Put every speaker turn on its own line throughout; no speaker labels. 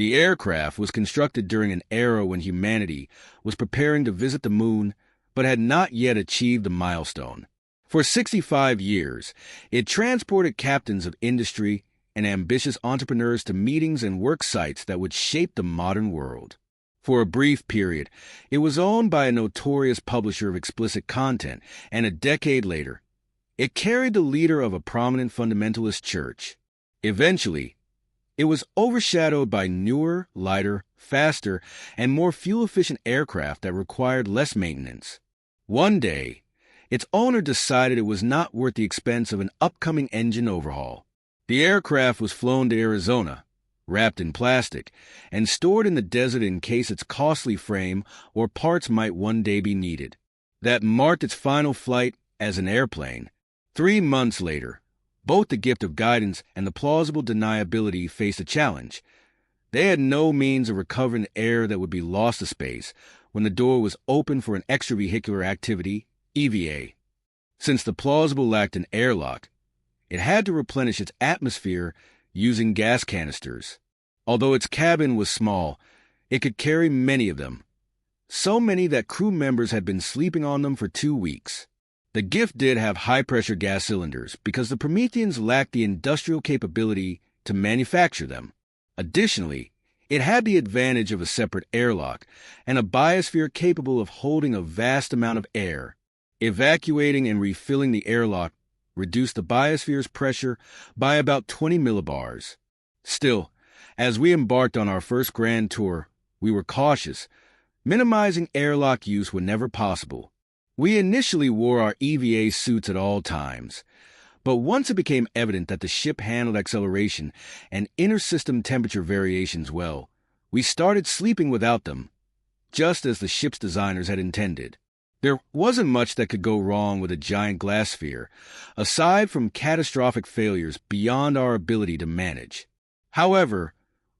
The aircraft was constructed during an era when humanity was preparing to visit the moon but had not yet achieved the milestone. For 65 years, it transported captains of industry and ambitious entrepreneurs to meetings and work sites that would shape the modern world. For a brief period, it was owned by a notorious publisher of explicit content, and a decade later, it carried the leader of a prominent fundamentalist church. Eventually, it was overshadowed by newer, lighter, faster, and more fuel-efficient aircraft that required less maintenance. One day, its owner decided it was not worth the expense of an upcoming engine overhaul. The aircraft was flown to Arizona, wrapped in plastic, and stored in the desert in case its costly frame or parts might one day be needed. That marked its final flight as an airplane. 3 months later, both the gift of guidance and the plausible deniability faced a challenge. They had no means of recovering the air that would be lost to space when the door was opened for an extravehicular activity, EVA. Since the plausible lacked an airlock, it had to replenish its atmosphere using gas canisters. Although its cabin was small, it could carry many of them. So many that crew members had been sleeping on them for 2 weeks. The gift did have high-pressure gas cylinders because the Prometheans lacked the industrial capability to manufacture them. Additionally, it had the advantage of a separate airlock and a biosphere capable of holding a vast amount of air. Evacuating and refilling the airlock reduced the biosphere's pressure by about 20 millibars. Still, as we embarked on our first grand tour, we were cautious. Minimizing airlock use was never possible. We initially wore our EVA suits at all times, but once it became evident that the ship handled acceleration and inter-system temperature variations well, we started sleeping without them, just as the ship's designers had intended. There wasn't much that could go wrong with a giant glass sphere, aside from catastrophic failures beyond our ability to manage. However,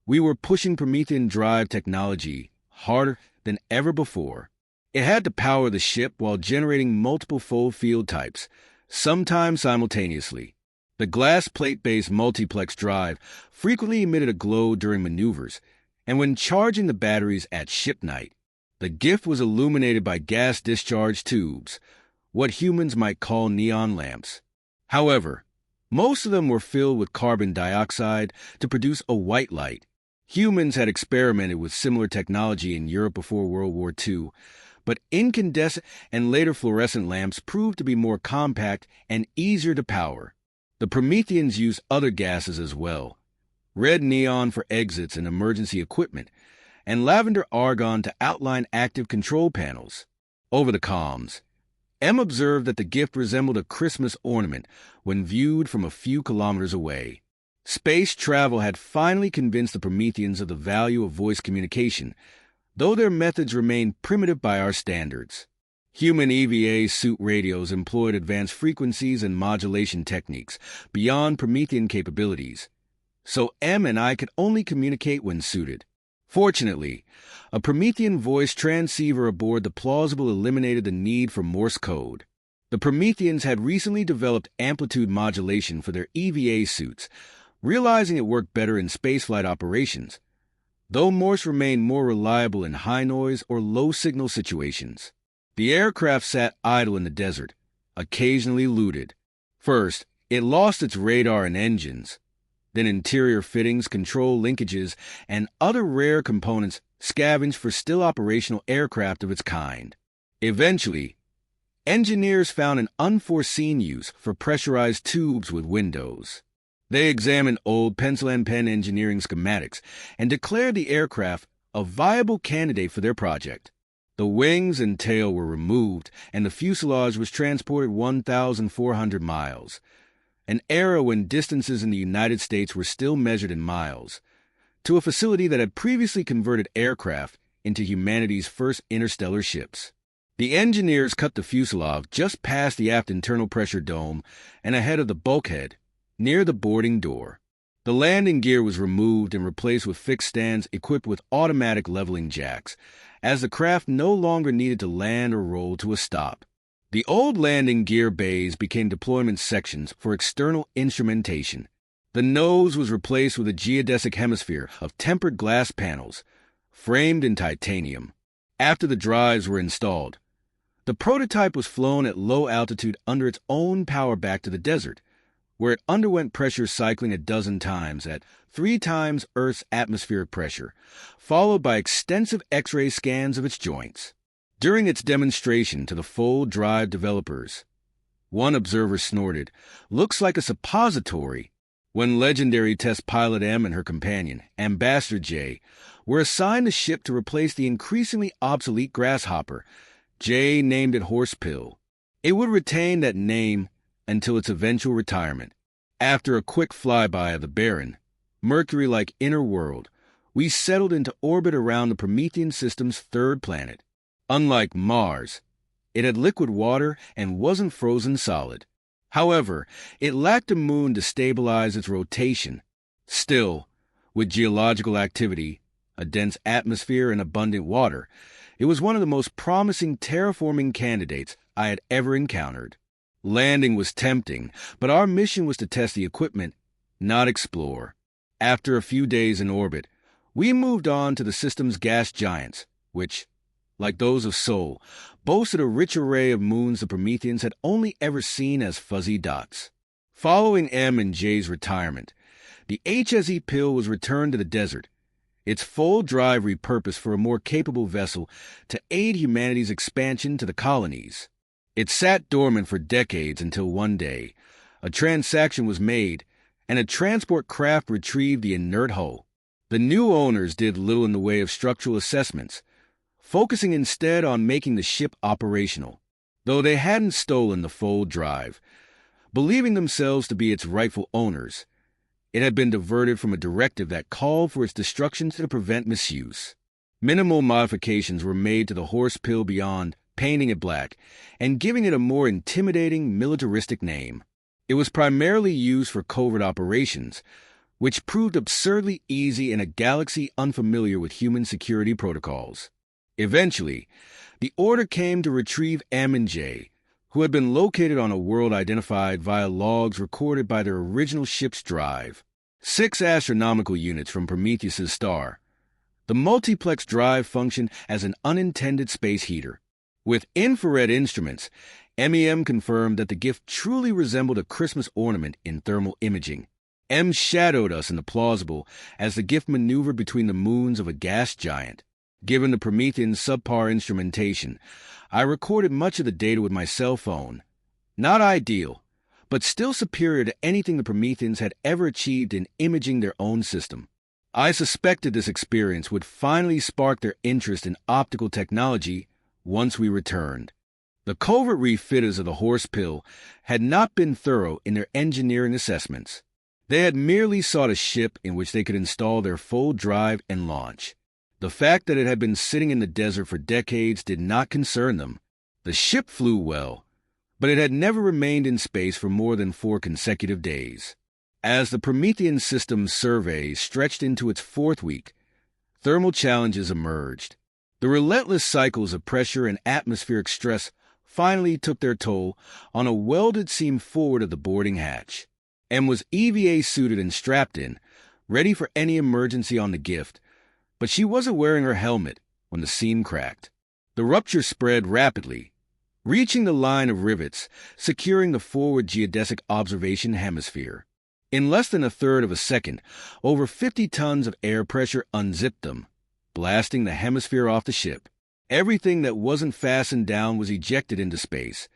we were pushing Promethean drive technology harder than ever before. It had to power the ship while generating multiple full field types, sometimes simultaneously. The glass plate-based multiplex drive frequently emitted a glow during maneuvers, and when charging the batteries at ship night, the gift was illuminated by gas discharge tubes, what humans might call neon lamps. However, most of them were filled with carbon dioxide to produce a white light. Humans had experimented with similar technology in Europe before World War II, but incandescent and later fluorescent lamps proved to be more compact and easier to power. The Prometheans used other gases as well: red neon for exits and emergency equipment, and lavender argon to outline active control panels. Over the comms, M observed that the gift resembled a Christmas ornament when viewed from a few kilometers away. Space travel had finally convinced the Prometheans of the value of voice communication, though their methods remained primitive by our standards. Human EVA suit radios employed advanced frequencies and modulation techniques beyond Promethean capabilities, so M and I could only communicate when suited. Fortunately, a Promethean voice transceiver aboard the plausible eliminated the need for Morse code. The Prometheans had recently developed amplitude modulation for their EVA suits, realizing it worked better in spaceflight operations, though Morse remained more reliable in high-noise or low-signal situations. The aircraft sat idle in the desert, occasionally looted. First, it lost its radar and engines. Then interior fittings, control linkages, and other rare components scavenged for still operational aircraft of its kind. Eventually, engineers found an unforeseen use for pressurized tubes with windows. They examined old pencil and pen engineering schematics and declared the aircraft a viable candidate for their project. The wings and tail were removed, and the fuselage was transported 1,400 miles, an era when distances in the United States were still measured in miles, to a facility that had previously converted aircraft into humanity's first interstellar ships. The engineers cut the fuselage just past the aft internal pressure dome and ahead of the bulkhead, near the boarding door. The landing gear was removed and replaced with fixed stands equipped with automatic leveling jacks, as the craft no longer needed to land or roll to a stop. The old landing gear bays became deployment sections for external instrumentation. The nose was replaced with a geodesic hemisphere of tempered glass panels, framed in titanium. After the drives were installed, the prototype was flown at low altitude under its own power back to the desert, where it underwent pressure cycling a dozen times at 3 times Earth's atmospheric pressure, followed by extensive X-ray scans of its joints. During its demonstration to the full drive developers, one observer snorted, "Looks like a suppository." When legendary test pilot M and her companion, Ambassador J, were assigned the ship to replace the increasingly obsolete Grasshopper, J named it Horsepill. It would retain that name until its eventual retirement. After a quick flyby of the barren, Mercury-like inner world, we settled into orbit around the Promethean system's third planet. Unlike Mars, it had liquid water and wasn't frozen solid. However, it lacked a moon to stabilize its rotation. Still, with geological activity, a dense atmosphere, and abundant water, it was one of the most promising terraforming candidates I had ever encountered. Landing was tempting, but our mission was to test the equipment, not explore. After a few days in orbit, we moved on to the system's gas giants, which, like those of Sol, boasted a rich array of moons the Prometheans had only ever seen as fuzzy dots. Following M and J's retirement, the HSE Pill was returned to the desert, its full drive repurposed for a more capable vessel to aid humanity's expansion to the colonies. It sat dormant for decades until one day, a transaction was made, and a transport craft retrieved the inert hull. The new owners did little in the way of structural assessments, focusing instead on making the ship operational, though they hadn't stolen the full drive. Believing themselves to be its rightful owners, it had been diverted from a directive that called for its destruction to prevent misuse. Minimal modifications were made to the Horsepill beyond painting it black and giving it a more intimidating militaristic name. It was primarily used for covert operations, which proved absurdly easy in a galaxy unfamiliar with human security protocols. Eventually, the order came to retrieve M and J, who had been located on a world identified via logs recorded by their original ship's drive. 6 astronomical units from Prometheus's star. The multiplex drive functioned as an unintended space heater. With infrared instruments, MEM confirmed that the gift truly resembled a Christmas ornament in thermal imaging. M shadowed us in the plausible as the gift maneuvered between the moons of a gas giant. Given the Promethean subpar instrumentation, I recorded much of the data with my cell phone. Not ideal, but still superior to anything the Prometheans had ever achieved in imaging their own system. I suspected this experience would finally spark their interest in optical technology once we returned. The covert refitters of the Horsepill had not been thorough in their engineering assessments. They had merely sought a ship in which they could install their full drive and launch. The fact that it had been sitting in the desert for decades did not concern them. The ship flew well, but it had never remained in space for more than 4 consecutive days. As the Promethean system's survey stretched into its 4th week, thermal challenges emerged. The relentless cycles of pressure and atmospheric stress finally took their toll on a welded seam forward of the boarding hatch. M was EVA suited and strapped in, ready for any emergency on the gift, but she wasn't wearing her helmet when the seam cracked. The rupture spread rapidly, reaching the line of rivets, securing the forward geodesic observation hemisphere. In less than 1/3 of a second, over 50 tons of air pressure unzipped them, blasting the hemisphere off the ship. Everything that wasn't fastened down was ejected into space,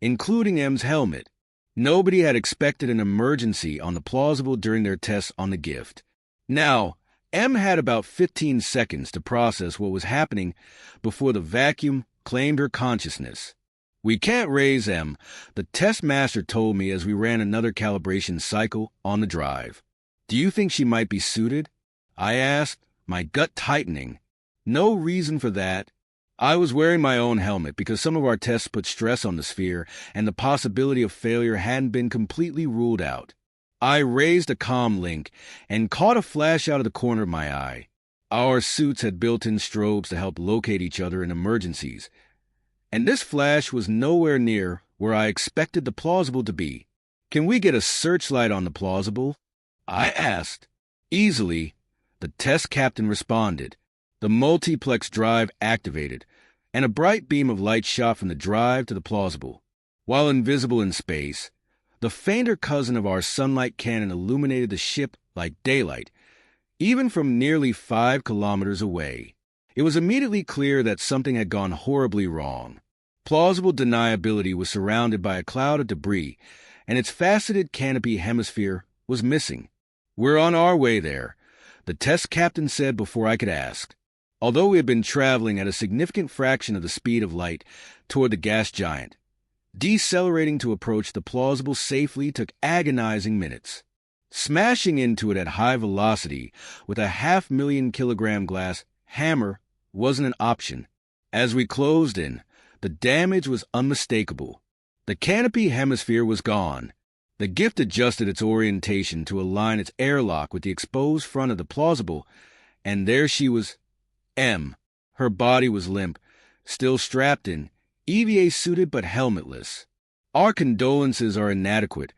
including M's helmet. Nobody had expected an emergency on the plausible during their tests on the gift. Now, M had about 15 seconds to process what was happening before the vacuum claimed her consciousness. "We can't raise M," the test master told me as we ran another calibration cycle on the drive. "Do you think she might be suited?" I asked, my gut tightening. No reason for that. I was wearing my own helmet because some of our tests put stress on the sphere and the possibility of failure hadn't been completely ruled out. I raised a comm link and caught a flash out of the corner of my eye. Our suits had built-in strobes to help locate each other in emergencies, and this flash was nowhere near where I expected the plausible to be. "Can we get a searchlight on the plausible?" I asked. Easily, the test captain responded. The multiplex drive activated, and a bright beam of light shot from the drive to the plausible. While invisible in space, the fainter cousin of our sunlight cannon illuminated the ship like daylight, even from nearly 5 kilometers away. It was immediately clear that something had gone horribly wrong. Plausible deniability was surrounded by a cloud of debris, and its faceted canopy hemisphere was missing. "We're on our way there," the test captain said before I could ask. Although we had been traveling at a significant fraction of the speed of light toward the gas giant, decelerating to approach the plausible safely took agonizing minutes. Smashing into it at high velocity with a 500,000-kilogram glass hammer wasn't an option. As we closed in, the damage was unmistakable. The canopy hemisphere was gone. The gift adjusted its orientation to align its airlock with the exposed front of the plausible, and there she was, M. Her body was limp, still strapped in, EVA-suited but helmetless. "Our condolences are inadequate,"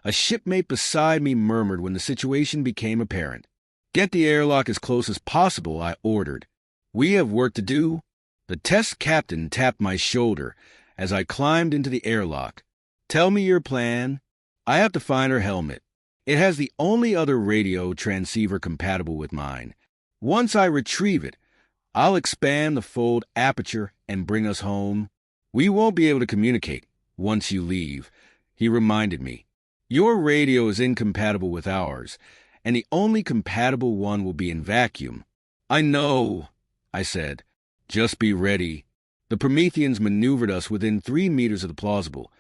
a shipmate beside me murmured when the situation became apparent. "Get the airlock as close as possible," I ordered. "We have work to do." The test captain tapped my shoulder as I climbed into the airlock. "Tell me your plan." "I have to find her helmet. It has the only other radio transceiver compatible with mine. Once I retrieve it, I'll expand the fold aperture and bring us home." "We won't be able to communicate once you leave," he reminded me. "Your radio is incompatible with ours, and the only compatible one will be in vacuum." "I know," I said. "Just be ready." The Prometheans maneuvered us within 3 meters of the plausible,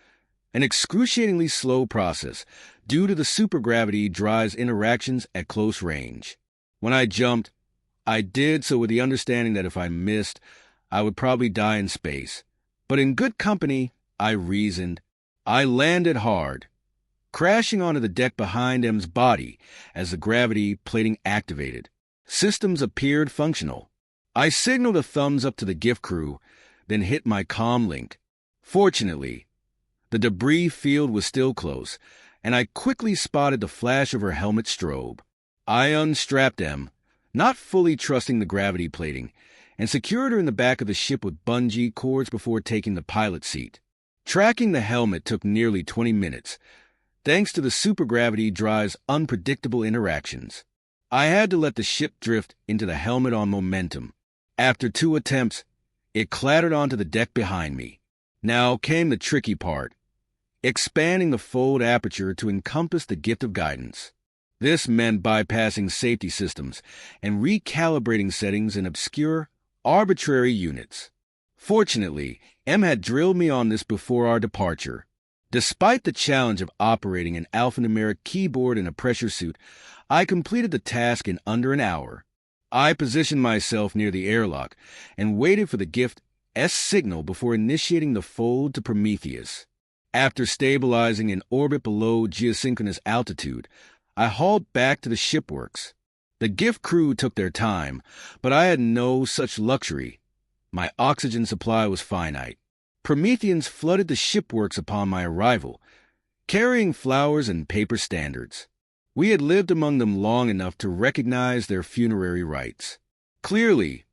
an excruciatingly slow process due to the supergravity drive's interactions at close range. When I jumped, I did so with the understanding that if I missed, I would probably die in space. But in good company, I reasoned. I landed hard, crashing onto the deck behind M's body as the gravity plating activated. Systems appeared functional. I signaled a thumbs up to the gift crew, then hit my comm link. Fortunately, the debris field was still close, and I quickly spotted the flash of her helmet strobe. I unstrapped M, not fully trusting the gravity plating, and secured her in the back of the ship with bungee cords before taking the pilot seat. Tracking the helmet took nearly 20 minutes, thanks to the supergravity drive's unpredictable interactions. I had to let the ship drift into the helmet on momentum. After 2 attempts, it clattered onto the deck behind me. Now came the tricky part, expanding the fold aperture to encompass the gift of guidance. This meant bypassing safety systems and recalibrating settings in obscure, arbitrary units. Fortunately, M had drilled me on this before our departure. Despite the challenge of operating an alphanumeric keyboard in a pressure suit, I completed the task in under an hour. I positioned myself near the airlock and waited for the gift S signal before initiating the fold to Prometheus. After stabilizing in orbit below geosynchronous altitude, I hauled back to the shipworks. The gift crew took their time, but I had no such luxury. My oxygen supply was finite. Prometheans flooded the shipworks upon my arrival, carrying flowers and paper standards. We had lived among them long enough to recognize their funerary rites. Clearly,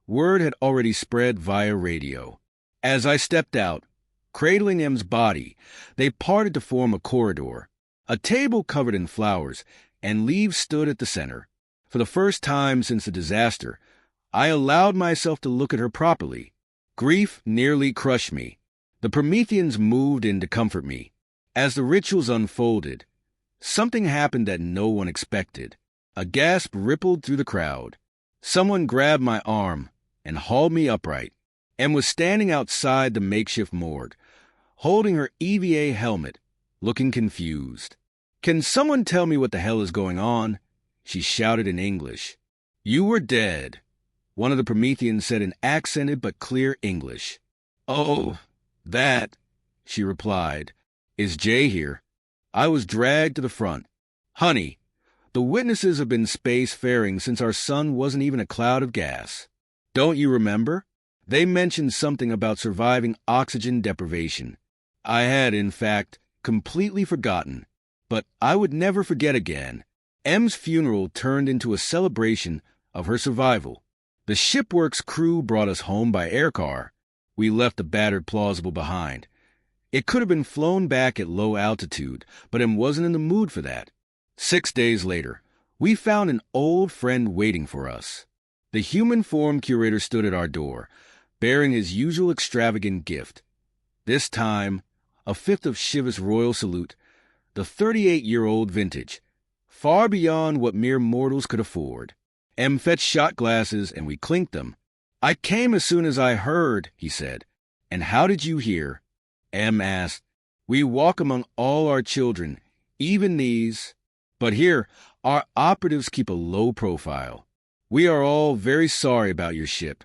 word had already spread via radio. As I stepped out, cradling M's body, they parted to form a corridor. A table covered in flowers and leaves stood at the center. For the first time since the disaster, I allowed myself to look at her properly. Grief nearly crushed me. The Prometheans moved in to comfort me. As the rituals unfolded, something happened that no one expected. A gasp rippled through the crowd. Someone grabbed my arm and hauled me upright, and was standing outside the makeshift morgue, holding her EVA helmet, looking confused. "Can someone tell me what the hell is going on?" she shouted in English. "You were dead," one of the Prometheans said in accented but clear English. "Oh, that," she replied. "Is Jay here?" I was dragged to the front. "Honey, the witnesses have been space-faring since our sun wasn't even a cloud of gas. Don't you remember? They mentioned something about surviving oxygen deprivation. I had, in fact, completely forgotten, but I would never forget again. M's funeral turned into a celebration of her survival. The shipwork's crew brought us home by aircar. We left the battered plausible behind. It could have been flown back at low altitude, but M wasn't in the mood for that. 6 days later, we found an old friend waiting for us. The human form curator stood at our door, bearing his usual extravagant gift. This time, a fifth of Shiva's royal salute, the 38-year-old vintage, far beyond what mere mortals could afford. M fetched shot glasses, and we clinked them. "I came as soon as I heard," he said. "And how did you hear?" M asked. "We walk among all our children, even these. But here, our operatives keep a low profile. We are all very sorry about your ship,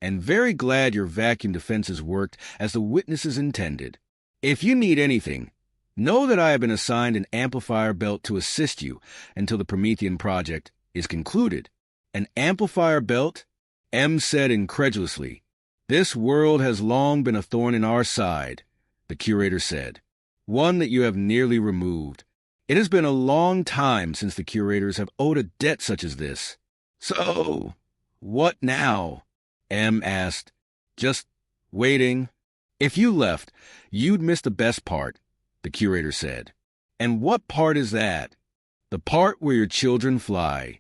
and very glad your vacuum defenses worked as the witnesses intended. If you need anything, know that I have been assigned an amplifier belt to assist you until the Promethean project is concluded." "An amplifier belt?" M said incredulously. "This world has long been a thorn in our side," the curator said. "One that you have nearly removed. It has been a long time since the curators have owed a debt such as this." "So, what now?" M asked. "Just waiting." "If you left, you'd miss the best part," the curator said. "And what part is that?" "The part where your children fly.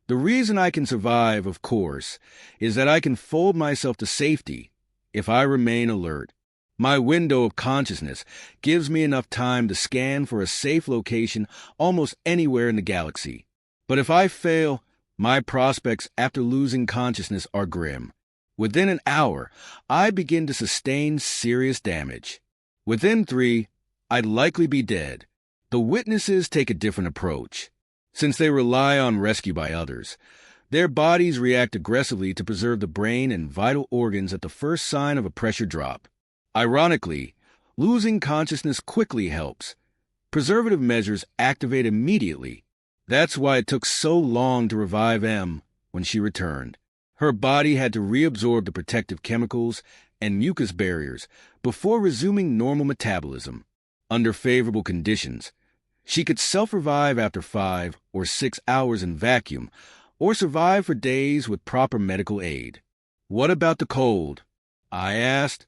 The reason I can survive, of course, is that I can fold myself to safety if I remain alert. My window of consciousness gives me enough time to scan for a safe location almost anywhere in the galaxy. But if I fail, my prospects after losing consciousness are grim. Within an hour, I begin to sustain serious damage. Within 3, I'd likely be dead. The witnesses take a different approach. Since they rely on rescue by others, their bodies react aggressively to preserve the brain and vital organs at the first sign of a pressure drop. Ironically, losing consciousness quickly helps. Preservative measures activate immediately. That's why it took so long to revive M when she returned. Her body had to reabsorb the protective chemicals and mucus barriers before resuming normal metabolism. Under favorable conditions, she could self-revive after 5 or 6 hours in vacuum, or survive for days with proper medical aid. "What about the cold?" I asked,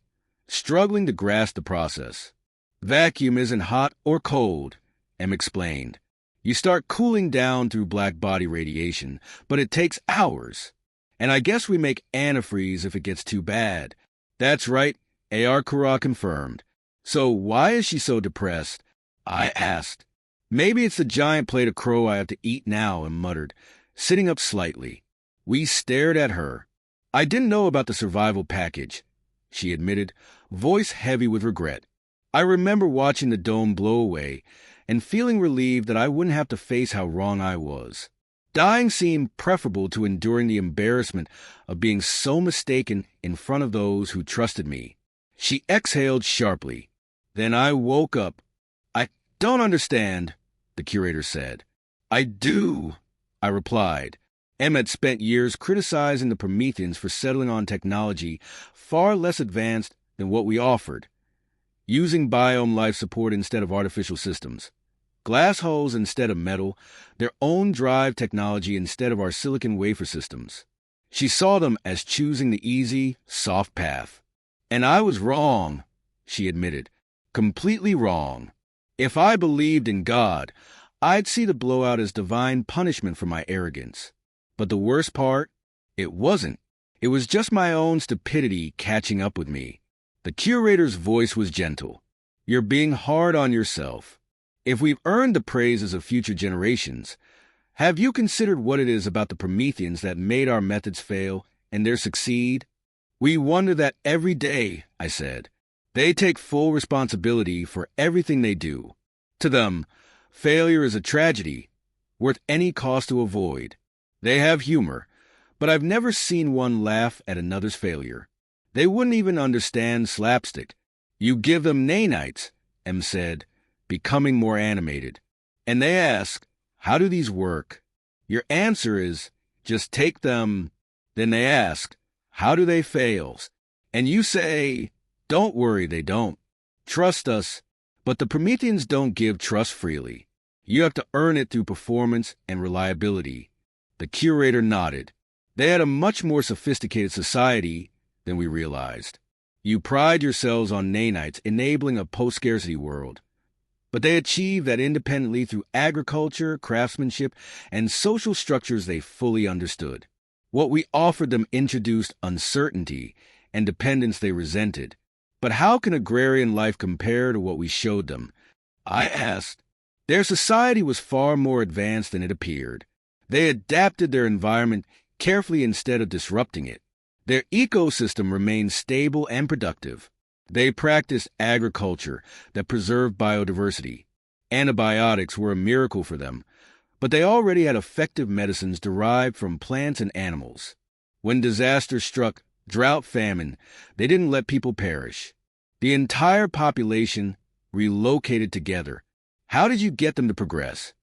struggling to grasp the process. "Vacuum isn't hot or cold," M explained. "You start cooling down through black body radiation, but it takes hours. And I guess we make antifreeze if it gets too bad." "That's right," A.R. Kura confirmed. "So why is she so depressed?" I asked. "Maybe it's the giant plate of crow I have to eat now," M muttered, sitting up slightly. We stared at her. "I didn't know about the survival package," she admitted, voice heavy with regret. "I remember watching the dome blow away and feeling relieved that I wouldn't have to face how wrong I was. Dying seemed preferable to enduring the embarrassment of being so mistaken in front of those who trusted me." She exhaled sharply. "Then I woke up." "I don't understand," the curator said. "I do," I replied. M had spent years criticizing the Prometheans for settling on technology far less advanced than what we offered, using biome life support instead of artificial systems, glass hulls instead of metal, their own drive technology instead of our silicon wafer systems. She saw them as choosing the easy, soft path. "And I was wrong," she admitted. "Completely wrong. If I believed in God, I'd see the blowout as divine punishment for my arrogance. But the worst part? It wasn't. It was just my own stupidity catching up with me." The curator's voice was gentle. "You're being hard on yourself. If we've earned the praises of future generations, have you considered what it is about the Prometheans that made our methods fail and theirs succeed?" "We wonder that every day," I said. "They take full responsibility for everything they do. To them, failure is a tragedy, worth any cost to avoid. They have humor, but I've never seen one laugh at another's failure. They wouldn't even understand slapstick. You give them nanites," M said, becoming more animated. "And they ask, 'How do these work?' Your answer is, 'Just take them.' Then they ask, 'How do they fail?' And you say, 'Don't worry, they don't. Trust us.' But the Prometheans don't give trust freely. You have to earn it through performance and reliability. The curator nodded. They had a much more sophisticated society than we realized. You pride yourselves on nanites enabling a post-scarcity world. But they achieved that independently through agriculture, craftsmanship, and social structures they fully understood. What we offered them introduced uncertainty and dependence they resented. But how can agrarian life compare to what we showed them? I asked. Their society was far more advanced than it appeared. They adapted their environment carefully instead of disrupting it. Their ecosystem remained stable and productive. They practiced agriculture that preserved biodiversity. Antibiotics were a miracle for them, but they already had effective medicines derived from plants and animals. When disaster struck, drought, famine, they didn't let people perish. The entire population relocated together. How did you get them to progress?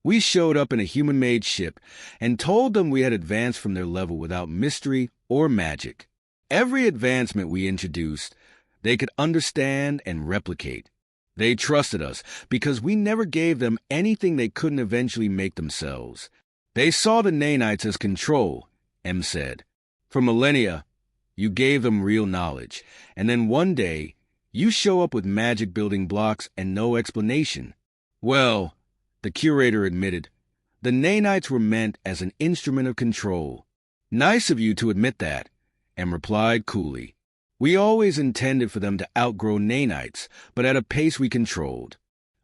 We showed up in a human-made ship and told them we had advanced from their level without mystery or magic. Every advancement we introduced, they could understand and replicate. They trusted us because we never gave them anything they couldn't eventually make themselves. They saw the nanites as control, M said. For millennia, you gave them real knowledge, and then one day, you show up with magic building blocks and no explanation. Well, the curator admitted, the nanites were meant as an instrument of control. Nice of you to admit that, M replied coolly. We always intended for them to outgrow nanites, but at a pace we controlled.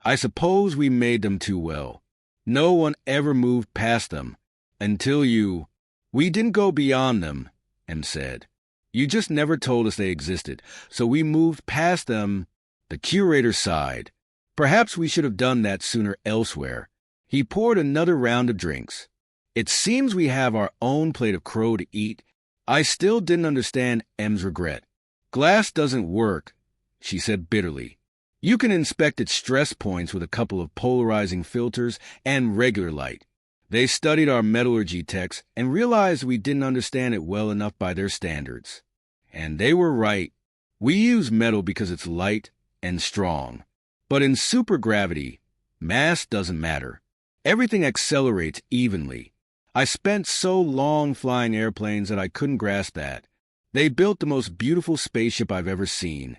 I suppose we made them too well. No one ever moved past them. Until you. We didn't go beyond them, M said. You just never told us they existed, so we moved past them. The curator sighed. Perhaps we should have done that sooner elsewhere. He poured another round of drinks. It seems we have our own plate of crow to eat. I still didn't understand M's regret. Glass doesn't work, she said bitterly. You can inspect its stress points with a couple of polarizing filters and regular light. They studied our metallurgy text and realized we didn't understand it well enough by their standards. And they were right. We use metal because it's light and strong. But in supergravity, mass doesn't matter. Everything accelerates evenly. I spent so long flying airplanes that I couldn't grasp that. They built the most beautiful spaceship I've ever seen,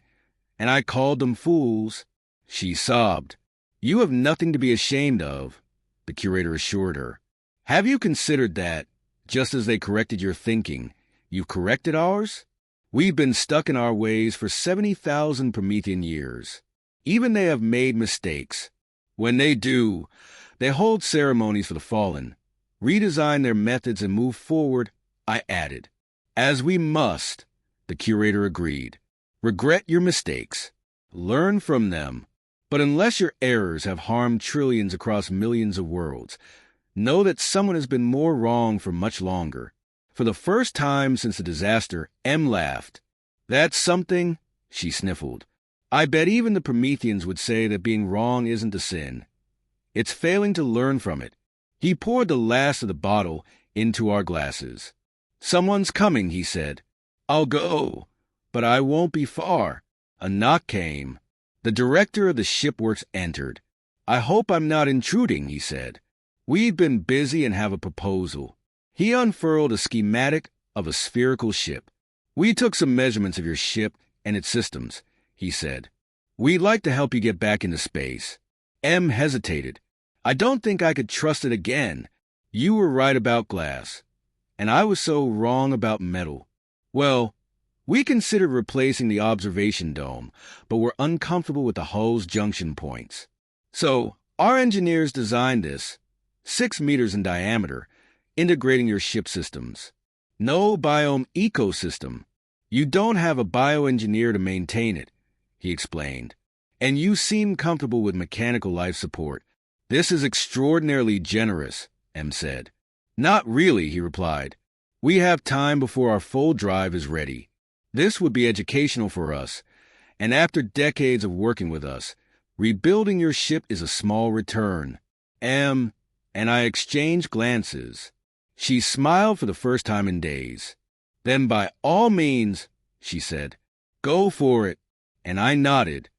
and I called them fools. She sobbed. You have nothing to be ashamed of, the curator assured her. Have you considered that, just as they corrected your thinking, you've corrected ours? We've been stuck in our ways for 70,000 Promethean years. Even they have made mistakes. When they do, they hold ceremonies for the fallen, redesign their methods and move forward, I added. As we must, the curator agreed. Regret your mistakes. Learn from them. But unless your errors have harmed trillions across millions of worlds, know that someone has been more wrong for much longer. For the first time since the disaster, M laughed. That's something, she sniffled. I bet even the Prometheans would say that being wrong isn't a sin. It's failing to learn from it. He poured the last of the bottle into our glasses. Someone's coming, he said. I'll go, but I won't be far. A knock came. The director of the shipworks entered. I hope I'm not intruding, he said. We've been busy and have a proposal. He unfurled a schematic of a spherical ship. We took some measurements of your ship and its systems, he said. We'd like to help you get back into space. M hesitated. I don't think I could trust it again. You were right about glass, and I was so wrong about metal. Well, we considered replacing the observation dome, but were uncomfortable with the hull's junction points. So, our engineers designed this, 6 meters in diameter, integrating your ship systems. No biome ecosystem. You don't have a bioengineer to maintain it, he explained. And you seem comfortable with mechanical life support. This is extraordinarily generous, M said. Not really, he replied. We have time before our full drive is ready. This would be educational for us, and after decades of working with us, rebuilding your ship is a small return. M, and I exchanged glances. She smiled for the first time in days. Then by all means, she said, go for it, and I nodded.